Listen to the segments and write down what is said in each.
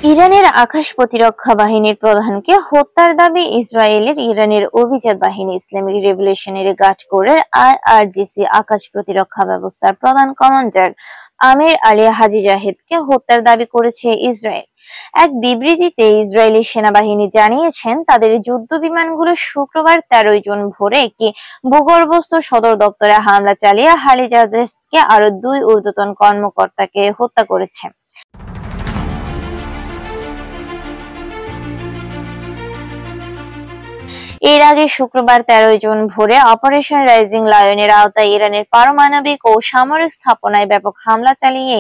ইরানের আকাশ প্রতিরক্ষা বাহিনীর প্রধানকে হত্যার দাবি ইসরায়েলের। ইরানের অভিজাত বাহিনী ইসলামিক রেভলিউশনারি গার্ড কোরের আইআরজিসি আকাশ প্রতিরক্ষা ব্যবস্থার প্রধান কমান্ডার আমির আলী হাজি জাহেদকে হত্যার দাবি করেছে ইসরায়েল। এক বিবৃতিতে ইসরায়েলি সেনাবাহিনী জানিয়েছেন, তাদের যুদ্ধ বিমানগুলো শুক্রবার 13 জুন ভোরে একটি ভূগর্ভস্থ সদর দপ্তরে হামলা চালিয়ে হাজি জাহেদকে আরো 2 ঊর্ধ্বতন কর্মকর্তাকে হত্যা করেছে। এর আগে শুক্রবার 13 জুন ভোরে অপারেশন রাইজিং লায়নের আওতায় ইরানের পারমাণবিক ও সামরিক স্থাপনায় ব্যাপক হামলা চালিয়ে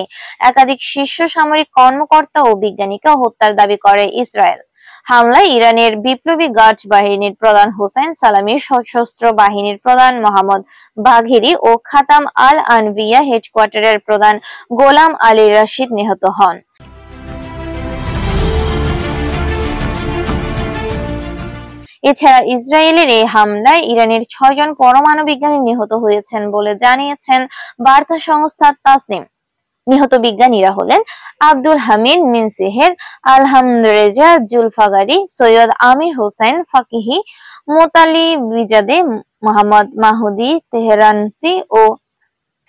একাধিক শীর্ষ সামরিক কর্মকর্তা ও বিজ্ঞানীকে হত্যার দাবি করে ইসরায়েল। হামলায় ইরানের বিপ্লবী গার্ড বাহিনীর প্রধান হোসাইন সালামি, সশস্ত্র বাহিনীর প্রধান মোহাম্মদ বাঘেরি ও খাতাম আল আনবিয়া হেডকোয়ার্টারের প্রধান গোলাম আলী রাশিদ নিহত হন। এছাড়া ইসরায়েলের এই হামলায় ইরানের 6 জন পরমাণু বিজ্ঞানী নিহত হয়েছেন বলে জানিয়েছেন বার্তা সংস্থা তাসনিম। নিহত বিজ্ঞানীরা হলেন আব্দুল হামিদ মিনসেহের, আলহামদ রেজা জুলফাগারি, সৈয়দ আমির হোসেন ফাকিহি, মোতালিবিজাদে, মোহাম্মদ মাহুদি তেহরানসি ও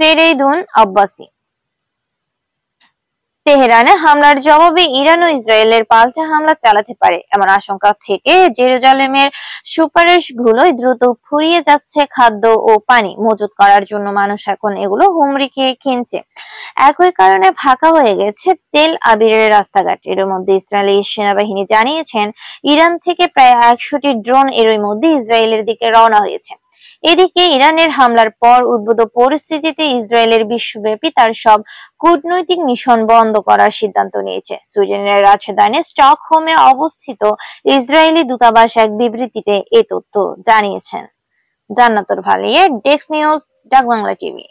ফেরেইদুন আব্বাসি। তেহরানে হামলার জবাবে ইরান ও ইসরায়েলের পাল্টা হামলা চালাতে পারে এমন আশঙ্কা থেকে জেরুজালেমের সুপারিশগুলোয় দ্রুত ফুরিয়ে যাচ্ছে খাদ্য ও পানি মজুত করার জন্য মানুষ এখন এগুলো হুমড়ি খেয়ে কিনছে। একই কারণে ফাঁকা হয়ে গেছে তেল আবিবের রাস্তাঘাট। এর মধ্যে ইসরায়েলি সেনাবাহিনী জানিয়েছেন, ইরান থেকে প্রায় 100টি ড্রোন এরই মধ্যে ইসরায়েলের দিকে রওনা হয়েছে। এদিকে ইরানের হামলার পর উদ্ভূত পরিস্থিতিতে ইসরায়েলের বিশ্বব্যাপী তার সব কূটনৈতিক মিশন বন্ধ করার সিদ্ধান্ত নিয়েছে। সুইডেনের রাজধানী স্টকহোমে অবস্থিত ইসরায়েলি দূতাবাস এক বিবৃতিতে এ তথ্য জানিয়েছেন। জান্নাতুল ভালিয়ের, ডেস্ক নিউজ, ডাক বাংলা টিভি।